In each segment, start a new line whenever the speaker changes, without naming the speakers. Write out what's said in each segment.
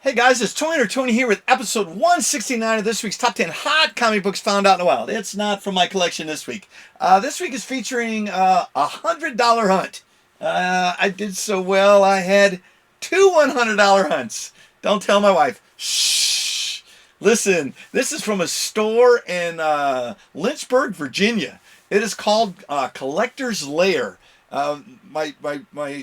Hey guys, it's Tony here with episode 169 of this week's Top 10 Hot Comic Books Found Out in the Wild. It's not from my collection this week. This week is featuring a $100 hunt. I did so well, I had two $100 hunts. Don't tell my wife. Shh. Listen, this is from a store in Lynchburg, Virginia. It is called Collector's Lair. My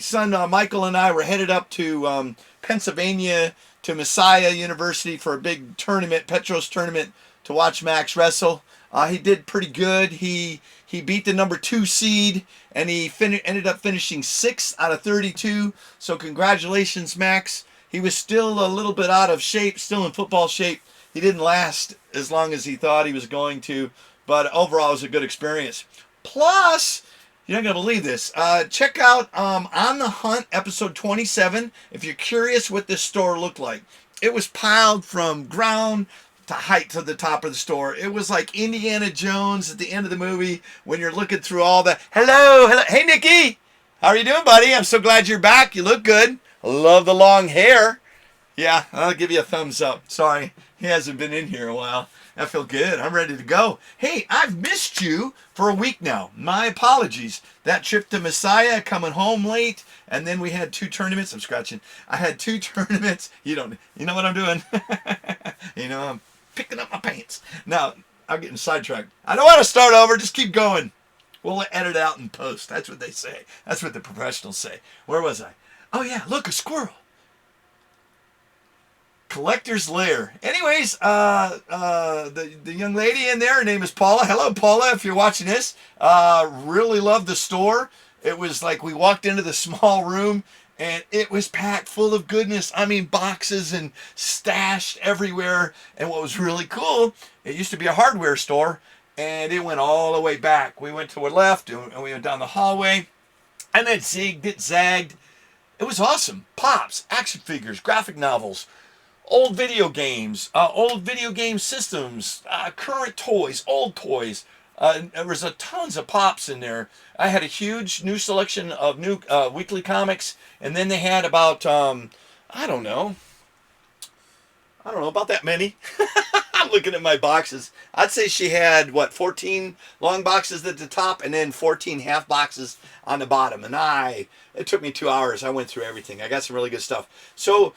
son Michael and I were headed up to Pennsylvania to Messiah University for a big tournament, Petros tournament, to watch Max wrestle. He did pretty good. He beat the number 2 seed, and he ended up finishing 6th out of 32. So congratulations, Max. He was still a little bit out of shape, still in football shape. He didn't last as long as he thought he was going to, but overall it was a good experience. Plus, you're not going to believe this. Check out On the Hunt, episode 27, if you're curious what this store looked like. It was piled from ground to height to the top of the store. It was like Indiana Jones at the end of the movie when you're looking through all the... Hello. Hey, Nikki. How are you doing, buddy? I'm so glad you're back. You look good. I love the long hair. Yeah, I'll give you a thumbs up. Sorry, he hasn't been in here a while. I feel good. I'm ready to go. Hey, I've missed you for a week now. My apologies. That trip to Messiah, coming home late, and then we had 2 tournaments. I'm scratching. I had 2 tournaments. You know what I'm doing? I'm picking up my pants. Now, I'm getting sidetracked. I don't want to start over. Just keep going. We'll edit out in post. That's what they say. That's what the professionals say. Where was I? Oh, yeah. Look, a squirrel. Collector's Lair. Anyways, the young lady in there, her name is Paula. Hello, Paula, if you're watching this. Really loved the store. It was like we walked into the small room, and it was packed full of goodness. I mean, boxes and stashed everywhere. And what was really cool, it used to be a hardware store, and it went all the way back. We went to our left, and we went down the hallway, and then zigged, it zagged. It was awesome. Pops, action figures, graphic novels, old video games, old video game systems, current toys, old toys. There was tons of pops in there. I had a huge new selection of new weekly comics, and then they had about, I don't know, about that many. I'm looking at my boxes. I'd say she had, 14 long boxes at the top and then 14 half boxes on the bottom. And it took me 2 hours. I went through everything. I got some really good stuff. So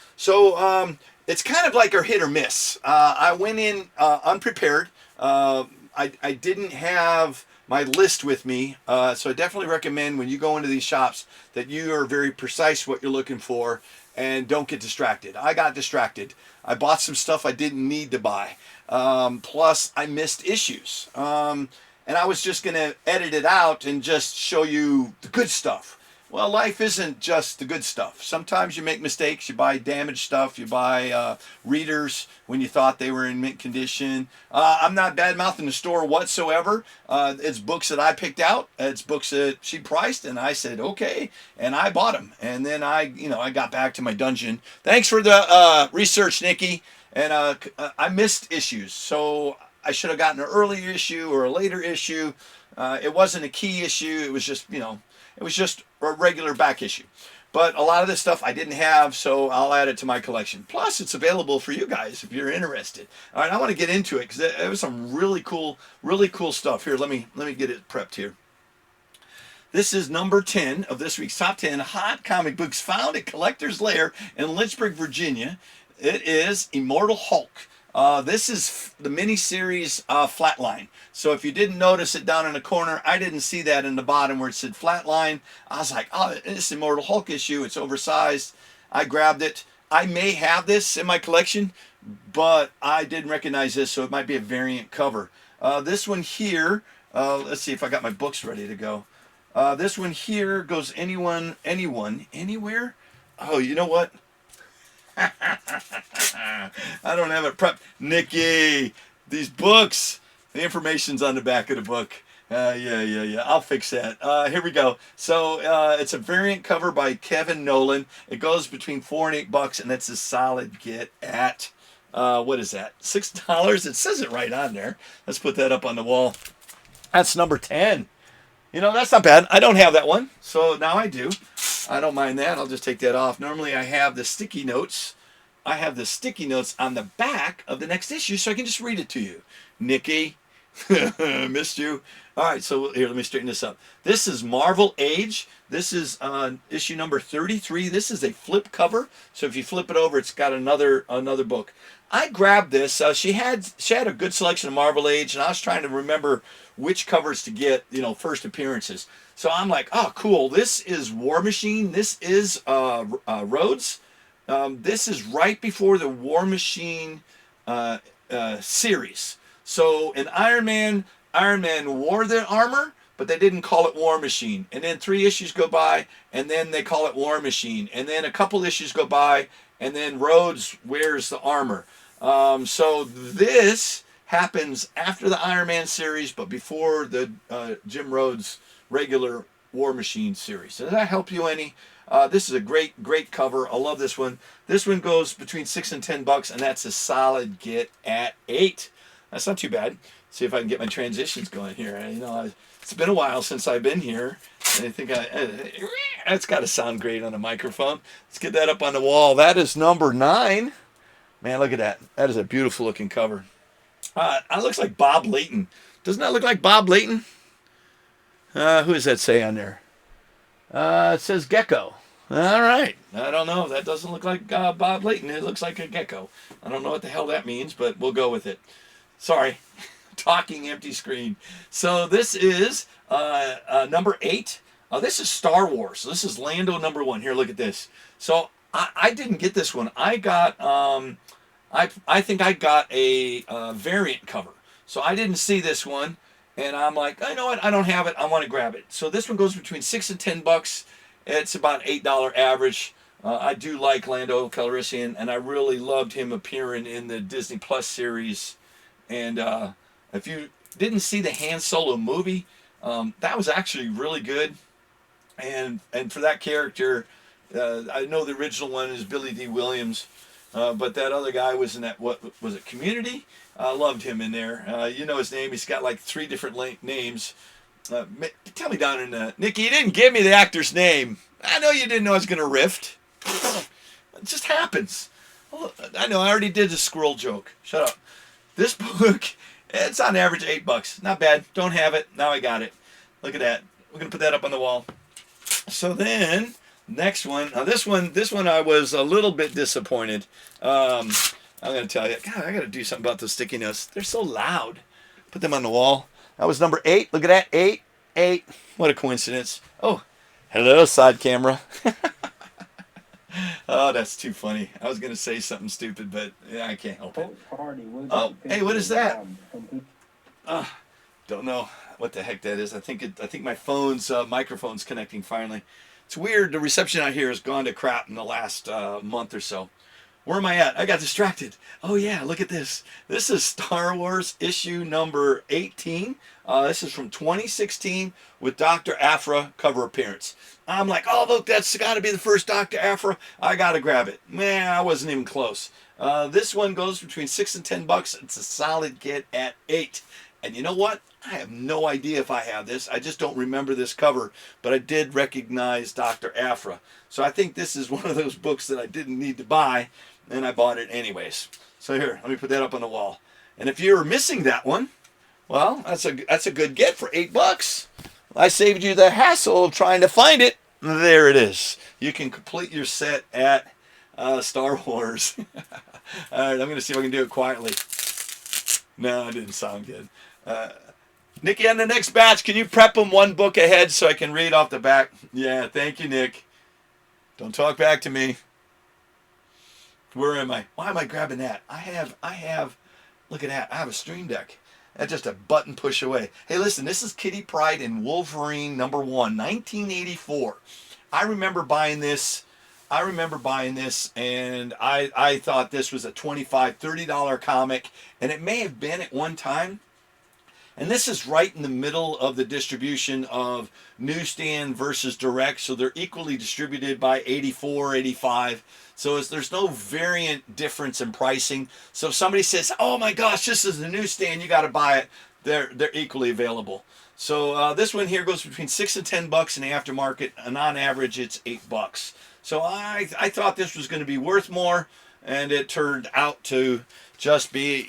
it's kind of like a hit or miss. I went in unprepared. I didn't have my list with me, so I definitely recommend when you go into these shops that you are very precise what you're looking for and don't get distracted. I got distracted. I bought some stuff I didn't need to buy. Plus, I missed issues. And I was just going to edit it out and just show you the good stuff. Well, life isn't just the good stuff. Sometimes you make mistakes. You buy damaged stuff. You buy readers when you thought they were in mint condition. I'm not bad-mouthing the store whatsoever. It's books that I picked out. It's books that she priced, and I said, okay, and I bought them. And then I got back to my dungeon. Thanks for the research, Nikki. And I missed issues, so I should have gotten an earlier issue or a later issue. It wasn't a key issue. It was just, it was just a regular back issue. But a lot of this stuff I didn't have, so I'll add it to my collection. Plus, it's available for you guys if you're interested. All right, I want to get into it because there was some really cool stuff. Here, let me get it prepped here. This is number 10 of this week's Top 10 Hot Comic Books found at Collector's Lair in Lynchburg, Virginia. It is Immortal Hulk. This is the miniseries Flatline. So if you didn't notice it down in the corner, I didn't see that in the bottom where it said Flatline. I was like, oh, it's Immortal Hulk issue. It's oversized. I grabbed it. I may have this in my collection, but I didn't recognize this, so it might be a variant cover. This one here, let's see if I got my books ready to go. This one here goes anyone, anywhere. Oh, you know what? I don't have it prepped. Nikki, these books, the information's on the back of the book. Yeah. I'll fix that. Here we go. So it's a variant cover by Kevin Nolan. It goes between $4 and $8, and that's a solid get at, what is that, $6? It says it right on there. Let's put that up on the wall. That's number 10. That's not bad. I don't have that one, so now I do. I don't mind that. I'll just take that off. Normally I have the sticky notes I have the sticky notes on the back of the next issue, so I can just read it to you. Nikki, missed you. All right, so here, let me straighten this up. This is Marvel Age. This is issue number 33. This is a flip cover, so if you flip it over, it's got another book. I grabbed this. She had a good selection of Marvel Age, and I was trying to remember which covers to get, first appearances. So I'm like, oh, cool. This is War Machine. This is Rhodes. This is right before the War Machine series. So in Iron Man wore the armor, but they didn't call it War Machine. And then 3 issues go by, and then they call it War Machine. And then a couple issues go by, and then Rhodes wears the armor. So this happens after the Iron Man series, but before the Jim Rhodes regular War Machine series. Does that help you any? This is a great cover. I love this one. This one goes between $6 and $10, and that's a solid get at 8. That's not too bad. See if I can get my transitions going here. It's been a while since I've been here. I think that's got to sound great on a microphone. Let's get that up on the wall. That is number 9. Man, look at that. That is a beautiful looking cover. It looks like Bob Layton. Doesn't that look like Bob Layton? Who does that say on there? It says Gecko. All right. I don't know. That doesn't look like Bob Layton. It looks like a gecko. I don't know what the hell that means, but we'll go with it. Sorry. Talking empty screen. So this is number 8. This is Star Wars. So this is Lando number 1. Here, look at this. So I didn't get this one. I got, I think I got a variant cover. So I didn't see this one. And I'm like, you know what? I don't have it. I want to grab it. So this one goes between $6 and $10. It's about $8 average. I do like Lando Calrissian, and I really loved him appearing in the Disney Plus series. And if you didn't see the Han Solo movie, that was actually really good. And for that character, I know the original one is Billy D. Williams, but that other guy was in that, what was it, Community? I loved him in there. You know his name. He's got like 3 different names. Tell me down in Nikki, you didn't give me the actor's name. I know you didn't know I was going to rift. It just happens. I know, I already did the squirrel joke. Shut up. This book, it's on average $8. Not bad. Don't have it. Now I got it. Look at that. We're going to put that up on the wall. So then, next one. Now this one I was a little bit disappointed. I'm going to tell you, God, I got to do something about those sticky notes. They're so loud. Put them on the wall. That was number 8. Look at that. 8. What a coincidence. Oh, hello, side camera. Oh, that's too funny. I was going to say something stupid, but I can't help it. Oh, hey, what is that? Don't know what the heck that is. I think my phone's microphone's connecting finally. It's weird. The reception out here has gone to crap in the last month or so. Where am I at? I got distracted. Oh yeah, look at this. This is Star Wars issue number 18. This is from 2016 with Dr. Aphra cover appearance. I'm like, oh look, that's got to be the first Dr. Aphra. I got to grab it. Man, I wasn't even close. This one goes between $6 and $10. It's a solid get at 8. And you know what? I have no idea if I have this. I just don't remember this cover, but I did recognize Dr. Aphra. So I think this is one of those books that I didn't need to buy, and I bought it anyways. So here, let me put that up on the wall. And if you're missing that one, well, that's a good get for $8. I saved you the hassle of trying to find it. There it is. You can complete your set at Star Wars. All right, I'm going to see if I can do it quietly. No, it didn't sound good. Nikki, on the next batch, can you prep them one book ahead so I can read off the back? Yeah, thank you, Nick. Don't talk back to me. Where am I? Why am I grabbing that? I have, look at that. I have a Stream Deck. That's just a button push away. Hey, listen, this is Kitty Pryde and Wolverine number 1, 1984. I remember buying this, and I thought this was a $25, $30 comic, and it may have been at one time. And this is right in the middle of the distribution of newsstand versus direct, so they're equally distributed by 84, 85. So there's no variant difference in pricing. So if somebody says, oh my gosh, this is the newsstand, you got to buy it, they're equally available. So this one here goes between $6 and $10 in the aftermarket, and on average it's $8. So I thought this was going to be worth more, and it turned out to just be,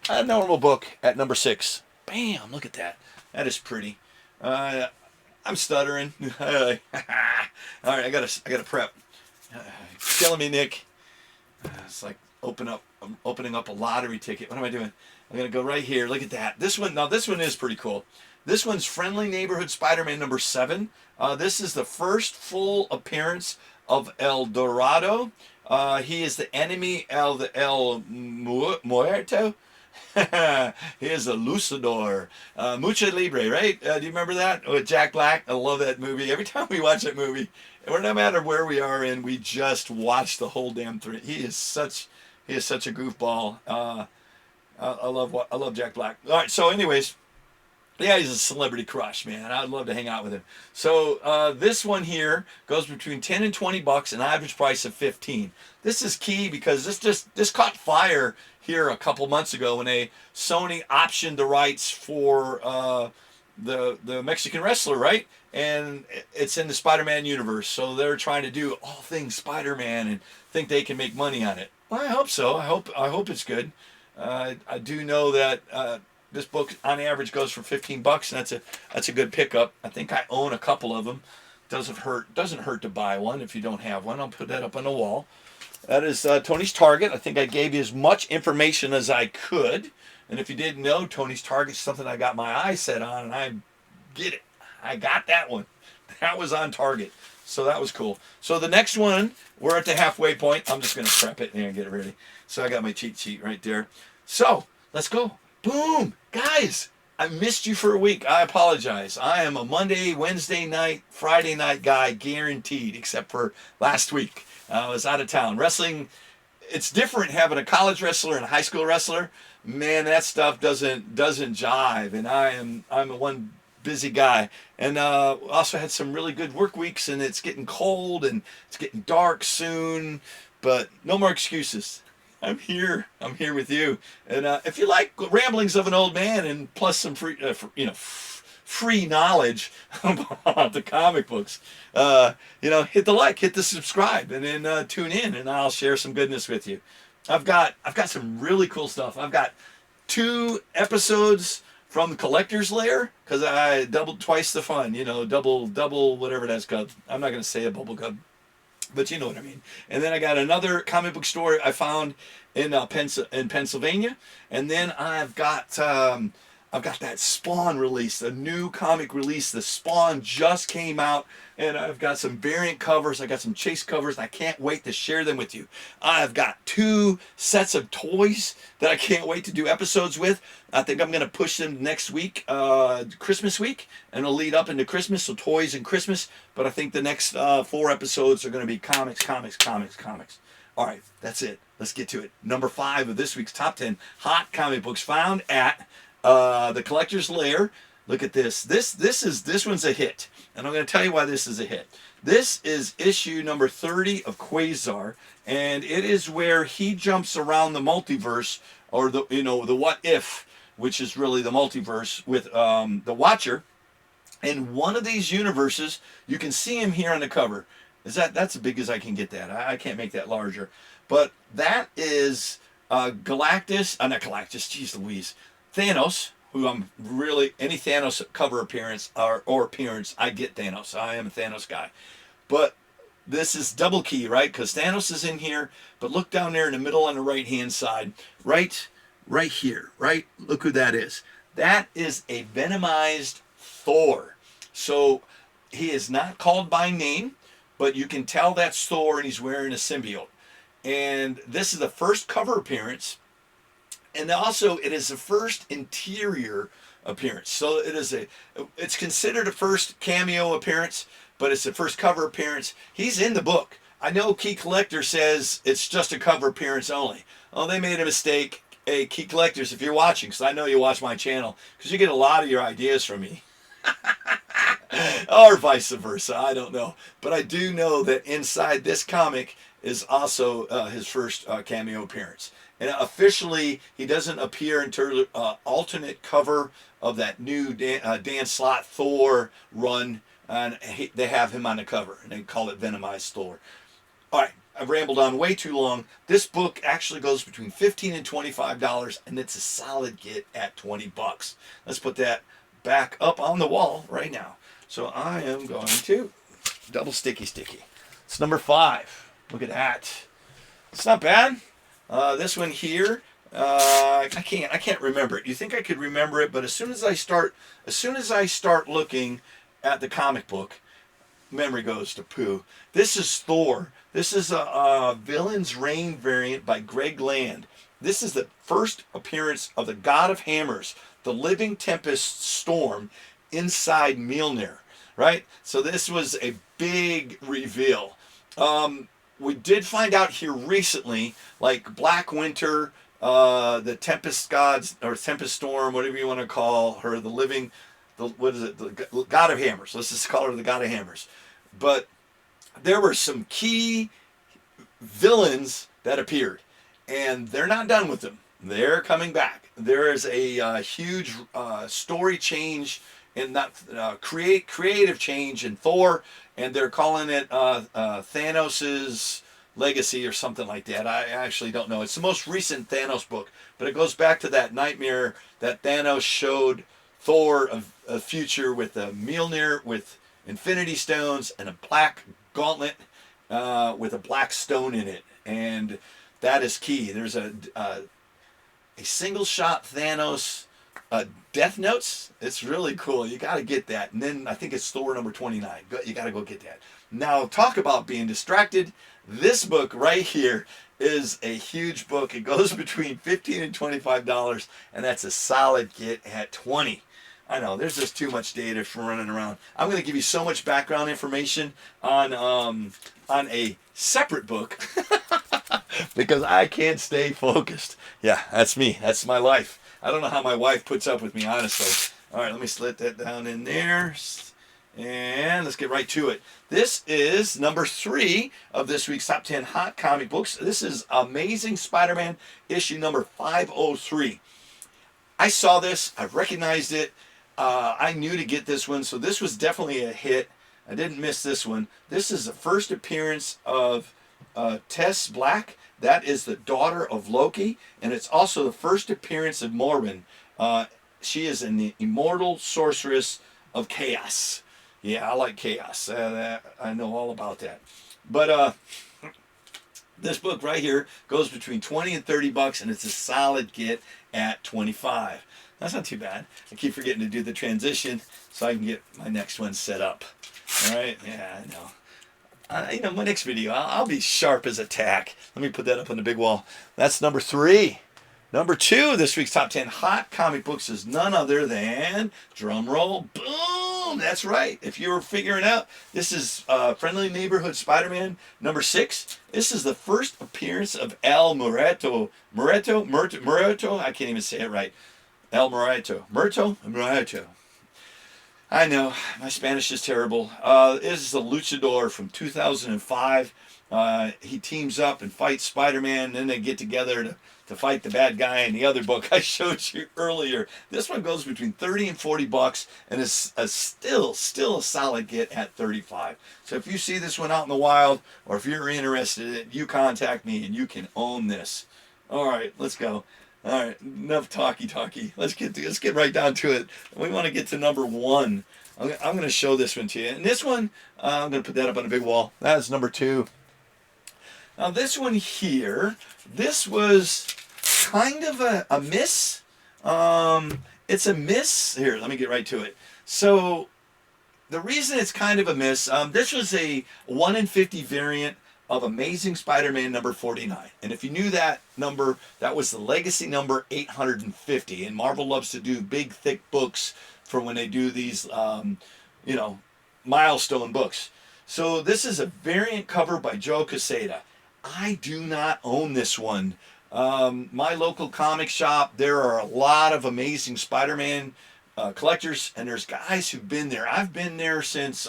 a normal book at number 6. Bam! Look at that. That is pretty. I'm stuttering. All right, I gotta prep. Killing me, Nick. It's like I'm opening up a lottery ticket. What am I doing? I'm gonna go right here. Look at that. This one is pretty cool. This one's Friendly Neighborhood Spider-Man number 7. This is the first full appearance of El Dorado. He is the enemy El Muerto. He is a luchador. Mucha Libre, right? Do you remember that? With Jack Black? I love that movie. Every time we watch that movie, no matter where we are in, we just watch the whole damn thing. He is such a goofball. I love Jack Black. All right, so anyways, yeah, he's a celebrity crush, man. I'd love to hang out with him. So this one here goes between $10 and $20, an average price of $15. This is key because this caught fire here a couple months ago when Sony optioned the rights for the Mexican wrestler, right? And it's in the Spider-Man universe, so they're trying to do all things Spider-Man and think they can make money on it. Well, I hope so. I hope it's good. I do know that this book on average goes for $15, and that's a good pickup. I think I own a couple of them. Doesn't hurt to buy one if you don't have one. I'll put that up on the wall. That is Tony's Target. I think I gave you as much information as I could. And if you didn't know, Tony's Target is something I got my eye set on, and I get it. I got that one. That was on Target. So that was cool. So the next one, we're at the halfway point. I'm just going to prep it and get it ready. So I got my cheat sheet right there. So let's go. Boom. Guys, I missed you for a week. I apologize. I am a Monday, Wednesday night, Friday night guy, guaranteed, except for last week. I was out of town. Wrestling, it's different having a college wrestler and a high school wrestler. Man, that stuff doesn't jive, and I'm a one busy guy. And also had some really good work weeks, and it's getting cold, and it's getting dark soon, but no more excuses. I'm here with you. And if you like ramblings of an old man and plus some free, free knowledge about the comic books, hit the like, hit the subscribe, and then tune in, and I'll share some goodness with you. I've got some really cool stuff. I've got 2 episodes from the Collector's Lair because I doubled twice the fun. Double whatever that's called. I'm not going to say a bubble gum, but you know what I mean. And then I got another comic book store I found in Pennsylvania, and then I've got that Spawn release, a new comic release. The Spawn just came out, and I've got some variant covers. I got some chase covers. I can't wait to share them with you. I've got 2 sets of toys that I can't wait to do episodes with. I think I'm going to push them next week, Christmas week, and it'll lead up into Christmas, so toys and Christmas. But I think the next 4 episodes are going to be comics. All right, that's it. Let's get to it. Number 5 of this week's top 10 hot comic books found at the Collector's Lair. Look at this. This one's a hit, and I'm going to tell you why this is a hit. This is issue number 30 of Quasar, and it is where he jumps around the multiverse, or the what if, which is really the multiverse with the Watcher. In one of these universes, you can see him here on the cover. That's as big as I can get that. I can't make that larger, but that is not Galactus. Jeez Louise. Thanos, who I'm really, any Thanos cover appearance or appearance, I get Thanos. I am a Thanos guy. But this is double key, right? Because Thanos is in here, but look down there in the middle on the right-hand side. Right here, right? Look who that is. That is a Venomized Thor. So he is not called by name, but you can tell that's Thor, and he's wearing a symbiote. And this is the first cover appearance. And also, it is the first interior appearance. So it's considered a first cameo appearance, but it's the first cover appearance. He's in the book. I know Key Collector says it's just a cover appearance only. Oh, they made a mistake. Hey, Key Collectors, if you're watching, because I know you watch my channel, because you get a lot of your ideas from me. Or vice versa, I don't know. But I do know that inside this comic is also his first cameo appearance. And officially, he doesn't appear until alternate cover of that new Dan Slott Thor run, and they have him on the cover, and they call it Venomized Thor. All right, I've rambled on way too long. This book actually goes between $15 and $25, and it's a solid get at $20. Let's put that back up on the wall right now. So I am going to double sticky. It's number 5. Look at that. It's not bad. This one here, I can't remember it. You think I could remember it, but as soon as I start looking at the comic book, memory goes to poo. This is Thor. This is a Villains Reign variant by Greg Land. This is the first appearance of the God of Hammers, the living tempest storm inside Mjolnir, right? So this was a big reveal. We did find out here recently, like Black Winter, the Tempest Gods, or Tempest Storm, whatever you want to call her, the God of Hammers. Let's just call her the God of Hammers. But there were some key villains that appeared, and they're not done with them. They're coming back. There is a huge story change in that creative change in Thor, and they're calling it Thanos's Legacy or something like that. I actually don't know. It's the most recent Thanos book, but it goes back to that nightmare that Thanos showed Thor a future with a Mjolnir with Infinity Stones and a black gauntlet with a black stone in it, and that is key. There's a single shot Thanos Death Notes. It's really cool. You got to get that. And then I think it's Thor number 29. You got to go get that. Now, talk about being distracted. This book right here is a huge book. It goes between $15 and $25, and that's a solid get at $20. I know, there's just too much data for running around. I'm going to give you so much background information on a separate book because I can't stay focused. Yeah, that's me. That's my life. I don't know how my wife puts up with me, honestly. All right, let me slit that down in there. And let's get right to it. This is number 3 of this week's Top 10 Hot Comic Books. This is Amazing Spider-Man issue number 503. I saw this. I recognized it. I knew to get this one, so this was definitely a hit. I didn't miss this one. This is the first appearance of Tess Black. That is the daughter of Loki, and it's also the first appearance of Morwen. She is an immortal sorceress of chaos. Yeah, I like chaos. I know all about that. But this book right here goes between $20 and $30, and it's a solid get at $25. That's not too bad. I keep forgetting to do the transition so I can get my next one set up. All right? Yeah, I know. My next video, I'll be sharp as a tack. Let me put that up on the big wall. That's number 3. Number 2, this week's Top 10 Hot Comic Books is none other than, drum roll, boom! That's right. If you were figuring out, this is Friendly Neighborhood Spider-Man number 6. This is the first appearance of El Muerto. Muerto? I can't even say it right. El Muerto. I know, my Spanish is terrible. This is a luchador from 2005. He teams up and fights Spider-Man, and then they get together to fight the bad guy in the other book I showed you earlier. This one goes between $30 and $40 and is still a solid get at $35. So if you see this one out in the wild, or if you're interested, you contact me and you can own this. All right, let's go. All right, enough talky. Let's get right down to it. We want to get to number 1. I'm going to show this one to you. And this one, I'm going to put that up on a big wall. That is number 2. Now this one here, this was kind of a miss. It's a miss. Here, let me get right to it. So the reason it's kind of a miss, this was a 1 in 50 variant of Amazing Spider-Man number 49. And if you knew that number, that was the legacy number 850. And Marvel loves to do big, thick books for when they do these, milestone books. So this is a variant cover by Joe Quesada. I do not own this one. My local comic shop, there are a lot of Amazing Spider-Man collectors, and there's guys who've been there. I've been there since,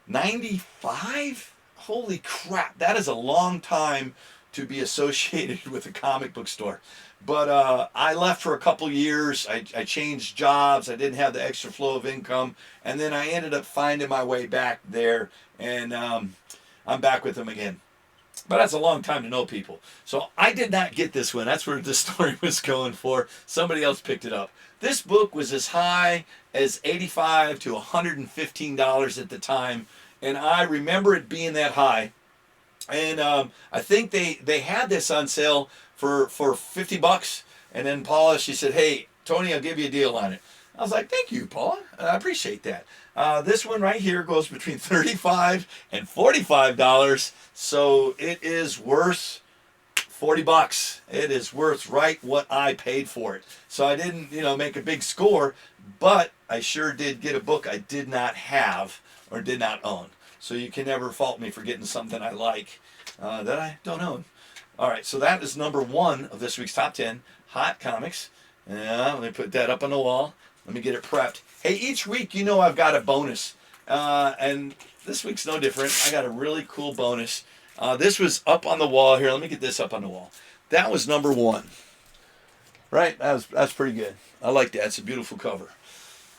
95? Holy crap, that is a long time to be associated with a comic book store. But I left for a couple years. I changed jobs. I didn't have the extra flow of income. And then I ended up finding my way back there. And I'm back with them again. But that's a long time to know people. So I did not get this one. That's where the story was going for. Somebody else picked it up. This book was as high as $85 to $115 at the time. And I remember it being that high. And I think they had this on sale for $50. And then Paula, she said, hey, Tony, I'll give you a deal on it. I was like, thank you, Paula. I appreciate that. This one right here goes between $35 and $45. So it is worth $40. It is worth right what I paid for it. So I didn't, make a big score, but I sure did get a book I did not have or did not own. So you can never fault me for getting something I like that I don't own. All right, so that is number 1 of this week's top 10 hot comics. Let me put that up on the wall. Let me get it prepped. Hey, each week, I've got a bonus. And this week's no different. I got a really cool bonus. This was up on the wall here. Let me get this up on the wall. That was number 1. Right? That's pretty good. I like that. It's a beautiful cover.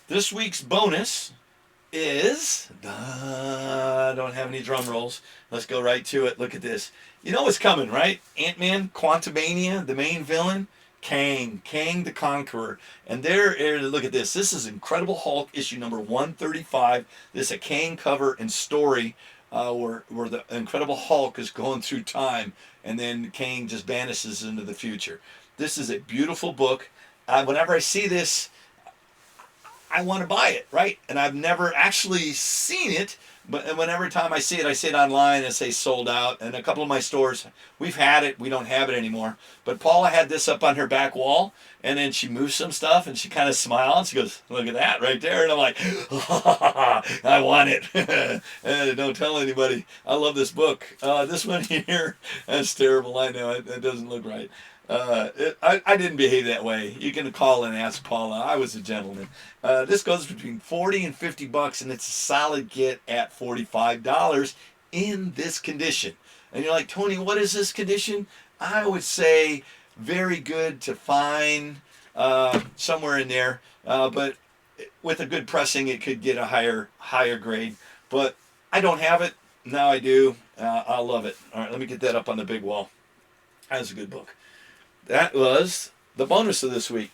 This week's bonus is... I don't have any drum rolls. Let's go right to it. Look at this. You know what's coming, right? Ant-Man, Quantumania, the main villain. Kang the Conqueror. And look at this. This is Incredible Hulk issue number 135. This is a Kang cover and story where the Incredible Hulk is going through time and then Kang just vanishes into the future. This is a beautiful book. Whenever I see this, I want to buy it, right? And I've never actually seen it, but whenever time I see it online and say sold out. And a couple of my stores, we've had it, we don't have it anymore. But Paula had this up on her back wall, and then she moved some stuff, and she kind of smiled, and she goes, look at that right there. And I'm like, I want it. Don't tell anybody. I love this book. This one here, that's terrible. I know, it doesn't look right. I didn't behave that way. You can call and ask Paula. I was a gentleman. This goes between $40 and $50, and it's a solid get at $45 in this condition. And you're like, Tony, what is this condition? I would say very good to fine, somewhere in there. But with a good pressing, it could get a higher grade. But I don't have it. Now I do. I love it. All right, let me get that up on the big wall. That's a good book. That was the bonus of this week.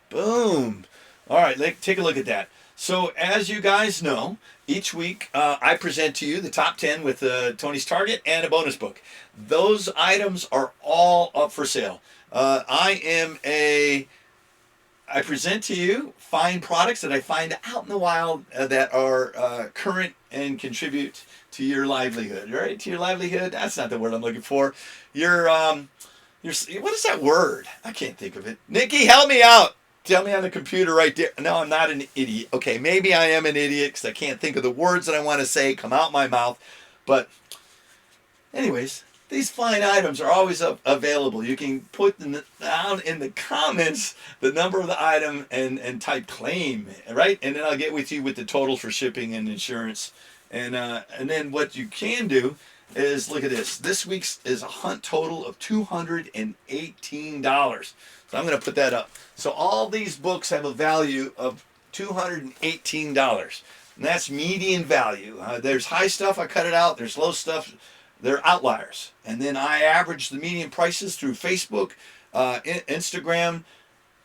Boom. All right, take a look at that. So as you guys know, each week I present to you the top 10 with Tony's Target and a bonus book. Those items are all up for sale. I present to you fine products that I find out in the wild that are current and contribute to your livelihood, right? To your livelihood? That's not the word I'm looking for. What is that word? I can't think of it. Nikki, help me out. Tell me on the computer right there. No, I'm not an idiot. Okay, maybe I am an idiot because I can't think of the words that I want to say come out my mouth. But anyways, these fine items are always available. You can put down in the comments the number of the item and type claim, right? And then I'll get with you with the total for shipping and insurance. And then what you can do is look at this. This week's is a hunt total of $218. So I'm going to put that up. So all these books have a value of $218. And that's median value. There's high stuff, I cut it out. There's low stuff, they're outliers. And then I average the median prices through Facebook, Instagram,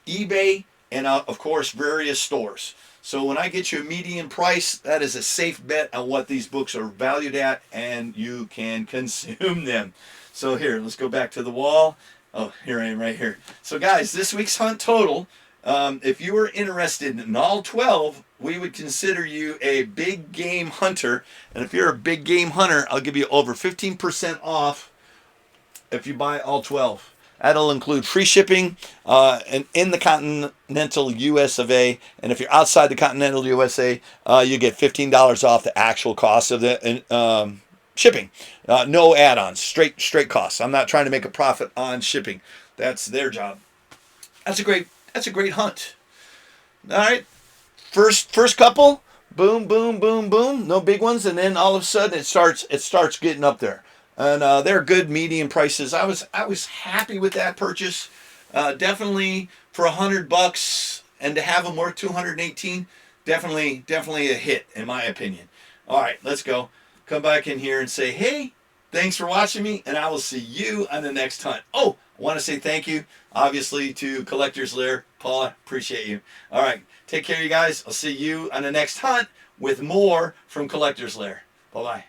eBay, and of course various stores. So when I get you a median price, that is a safe bet on what these books are valued at, and you can consume them. So here, let's go back to the wall. Oh, here I am right here. So guys, this week's hunt total, if you were interested in all 12, we would consider you a big game hunter. And if you're a big game hunter, I'll give you over 15% off if you buy all 12. That'll include free shipping and in the continental US of A. And if you're outside the continental USA, you get $15 off the actual cost of the shipping. No add-ons, straight costs. I'm not trying to make a profit on shipping. That's their job. That's a great hunt. All right, first couple, boom, boom, boom, boom. No big ones, and then all of a sudden it starts getting up there. And they're good median prices. I was happy with that purchase. Definitely for $100 and to have them worth $218, definitely a hit in my opinion. All right, let's go. come back in here and say, hey, thanks for watching me, and I will see you on the next hunt. Oh, I want to say thank you, obviously, to Collector's Lair. Paula, appreciate you. All right, take care, you guys. I'll see you on the next hunt with more from Collector's Lair. Bye-bye.